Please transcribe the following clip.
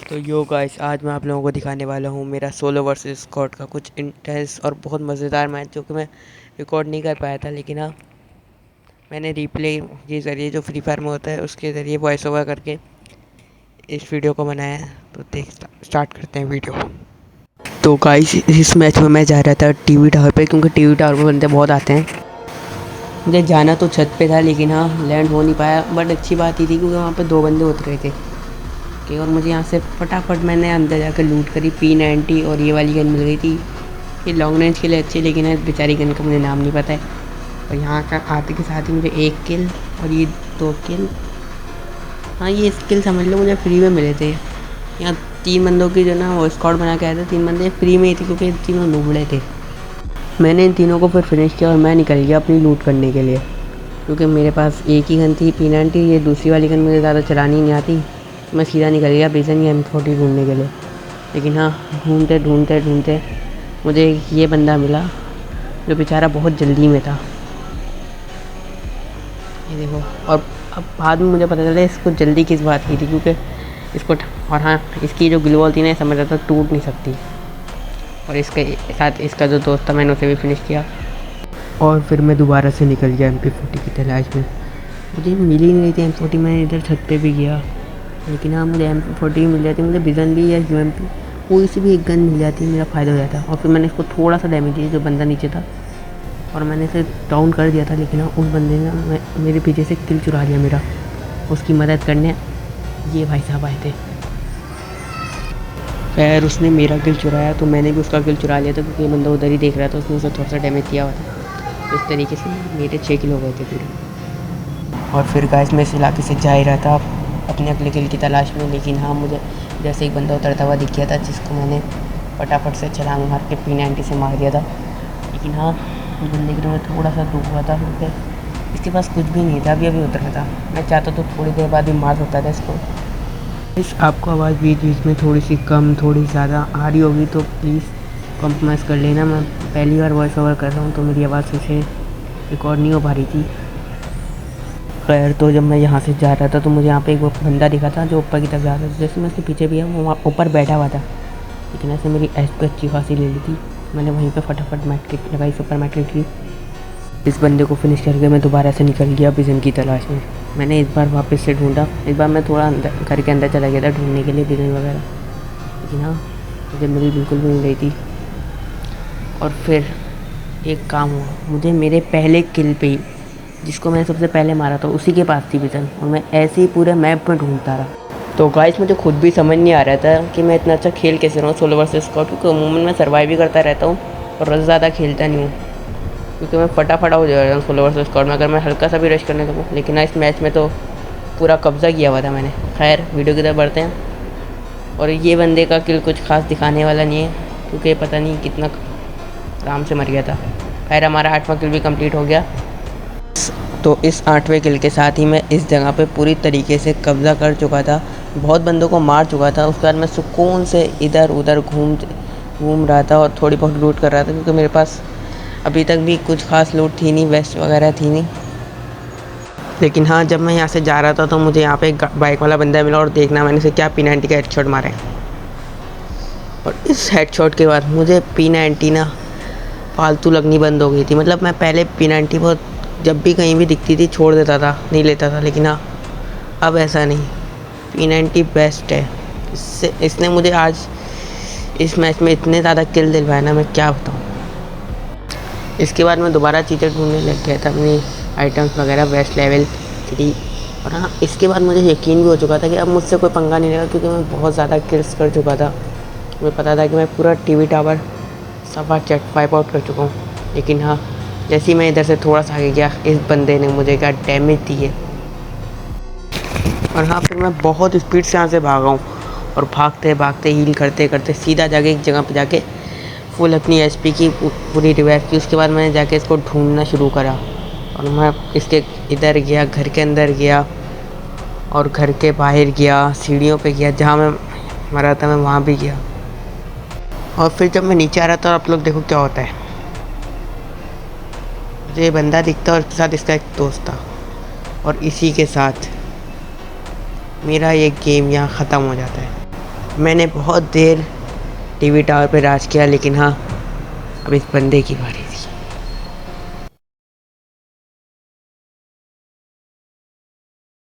तो yo guys, आज मैं आप लोगों को दिखाने वाला हूँ मेरा सोलो वर्सेस स्क्वाड का कुछ इंटेंस और बहुत मज़ेदार मैच जो कि मैं रिकॉर्ड नहीं कर पाया था। लेकिन हाँ, मैंने रिप्ले के ज़रिए जो फ्री फायर में होता है उसके ज़रिए वॉइस ओवर करके इस वीडियो को बनाया है। तो देख स्टार्ट करते हैं वीडियो। तो गाइस, इस मैच में मैं जा रहा था टीवी टावर पे, क्योंकि टीवी टावर पे बंदे बहुत आते हैं। मुझे जाना तो छत पे था, लेकिन हाँ लैंड हो नहीं पाया। बट अच्छी बात ये थी क्योंकि वहाँ पे 2 बंदे उतर रहे थे कि, और मुझे यहाँ से फटाफट मैंने अंदर जाकर लूट करी। P90 और ये वाली गन मिल गई थी। ये लॉन्ग रेंज के लिए अच्छी, लेकिन है बेचारी गन का मुझे नाम नहीं पता है। और यहाँ का आते के साथ ही मुझे 1 किल और ये 2 किल। हाँ, ये स्किल समझ लो मुझे फ्री में मिले थे। यहाँ 3 बंदों की जो ना वो स्क्वाड बना के आए थे। 3 बंदे फ्री में ही थे क्योंकि तीनों नुबड़े थे। मैंने इन तीनों को फिर फिनिश किया और मैं निकल गया अपनी लूट करने के लिए, क्योंकि मेरे पास एक ही गन थी P90। ये दूसरी वाली गन मुझे ज़्यादा चलानी नहीं आती। मैं सीधा निकल गया बेसन या M40 ढूंढने के लिए। लेकिन हाँ, ढूंढते ढूंढते ढूंढते मुझे ये बंदा मिला जो बेचारा बहुत जल्दी में था। ये देखो। और अब बाद में मुझे पता चला इसको जल्दी किस बात की थी, क्योंकि इसको और हाँ, इसकी जो ग्लू वॉल थी ना, समझ रहा था टूट नहीं सकती। और इसके साथ इसका जो दोस्त था मैंने उसे भी फिनिश किया। और फिर मैं दोबारा से निकल गया MP40 की तलाश में। मुझे मिल ही नहीं रही थी M40। मैं इधर छत पे भी गया, लेकिन हाँ मुझे M40 मिल जाती, मुझे विजन भी या UMP कोई सी भी एक गन मिल जाती, मेरा फ़ायदा हो जाता। और फिर मैंने इसको थोड़ा सा डैमेज दिया जो बंदा नीचे था, और मैंने इसे डाउन कर दिया था। लेकिन हाँ, उस बंदे ने मेरे पीछे से किल चुरा लिया मेरा। उसकी मदद करने ये भाई साहब आए थे। खैर, उसने मेरा किल चुराया तो मैंने भी उसका किल चुरा लिया था, क्योंकि ये बंदा उधर ही देख रहा था। उसने उसे थोड़ा सा डैमेज किया हुआ था। तो इस तरीके से मेरे 6 किल हो गए थे पूरे। और फिर गाइस, मैं इस इलाके से जा ही रहा था अपने अगले किल की तलाश में। लेकिन हाँ, मुझे जैसे एक बंदा उतरता हुआ दिख गया था, जिसको मैंने फटाफट से छलांग मार के P90 से मार दिया था। लेकिन हाँ, उस बंदे के लिए थोड़ा सा दुख हुआ था, क्योंकि इसके पास कुछ भी नहीं था, अभी अभी उतर रहा था। मैं चाहता तो थोड़ी देर बाद भी मार सकता था इसको। इस आपको आवाज़ बीच बीच में थोड़ी सी कम थोड़ी ज़्यादा आ रही होगी तो प्लीज़ कॉम्प्रोमाइज़ कर लेना। मैं पहली बार वॉइस ओवर कर रहा हूँ तो मेरी आवाज़ से रिकॉर्ड नहीं हो पा रही थी। खैर, तो जब मैं यहाँ से जा रहा था तो मुझे यहाँ पे एक बंदा दिखा था जो ऊपर की तरफ जा रहा था। जैसे मैं उसके पीछे भी वो वहाँ ऊपर बैठा हुआ था, लेकिन ऐसे मेरी HP अच्छी खासी ले ली थी। मैंने वहीं पे फटाफट मैट्रिक लगाई, सुपर मैट्रिक की। इस बंदे को फिनिश करके मैं दोबारा से निकल गया विजन की तलाश में। मैंने इस बार वापस से ढूंढा। इस बार मैं थोड़ा अंदर घर के अंदर चला गया था ढूंढने के लिए विजन वगैरह, लेकिन हाँ, मुझे मिली बिल्कुल भी नहीं रही थी। और फिर एक काम हुआ, मुझे मेरे पहले किल पे ही, जिसको मैंने सबसे पहले मारा था, उसी के पास थी विजन। और मैं ऐसे ही पूरे मैप में ढूंढता रहा। तो गाइस, मुझे खुद भी समझ नहीं आ रहा था कि मैं इतना अच्छा खेल कैसे रहा हूँ सोलो वर्सेस स्क्वाड, क्योंकि अमूमन मैं सर्वाइव भी करता रहता हूँ और ज़्यादा खेलता नहीं हूँ, क्योंकि मैं फटाफट हो जा रहा हूँ सोलो वर्सेस स्क्वाड में अगर मैं हल्का सा भी रश करने लगूँ। लेकिन इस मैच में तो पूरा कब्ज़ा किया हुआ था मैंने। खैर, वीडियो की तरफ बढ़ते हैं। और ये बंदे का किल कुछ खास दिखाने वाला नहीं है, क्योंकि पता नहीं कितना आराम से मर गया था। खैर, हमारा 8वां किल भी कंप्लीट हो गया। तो इस 8वें किल के साथ ही मैं इस जगह पे पूरी तरीके से कब्ज़ा कर चुका था, बहुत बंदों को मार चुका था। उसके बाद मैं सुकून से इधर उधर घूम रहा था और थोड़ी बहुत लूट कर रहा था, क्योंकि मेरे पास अभी तक भी कुछ खास लूट थी नहीं, वेस्ट वगैरह थी नहीं। लेकिन हाँ, जब मैं यहाँ से जा रहा था तो मुझे यहाँ पे एक बाइक वाला बंदा मिला, और देखना मैंने उसे क्या P90 का हेडशॉट मारा है। और इस हेडशॉट के बाद मुझे P90 ना फालतू लगनी बंद हो गई थी। मतलब मैं पहले P90 बहुत जब भी कहीं भी दिखती थी छोड़ देता था, नहीं लेता था। लेकिन हाँ, अब ऐसा नहीं, P90 बेस्ट है। इसने मुझे आज इस मैच में इतने ज़्यादा किल दिलवाए ना, मैं क्या बताऊँ। इसके बाद मैं दोबारा चीज़ें ढूंढने लग गया था, अपनी आइटम्स वगैरह वेस्ट लेवल 3। और हाँ, इसके बाद मुझे यकीन भी हो चुका था कि अब मुझसे कोई पंगा नहीं लेगा, क्योंकि मैं बहुत ज़्यादा किल्स कर चुका था। मुझे पता था कि मैं पूरा टीवी टावर सफा चट वाइप आउट कर चुका हूँ। लेकिन हाँ, जैसे ही मैं इधर से थोड़ा सा आगे गया, इस बंदे ने मुझे क्या डैमेज दी है। और हाँ, फिर मैं बहुत स्पीड से यहाँ से भागा हूँ, और भागते भागते हील करते करते सीधा जाके एक जगह पे जाके फुल अपनी HP की पूरी रिवाइव की। उसके बाद मैंने जाके इसको ढूंढना शुरू करा, और मैं इसके इधर गया, घर के अंदर गया और घर के बाहर गया, सीढ़ियों पे गया, जहाँ मैं मरा था मैं वहाँ भी गया। और फिर जब मैं नीचे आ रहा था, आप लोग देखो क्या होता है। मुझे ये बंदा दिखता और इसके साथ इसका एक दोस्त था, और इसी के साथ मेरा ये गेम यहाँ ख़त्म हो जाता है। मैंने बहुत देर टीवी टावर पे राज किया, लेकिन हाँ अब इस बंदे की बारी थी।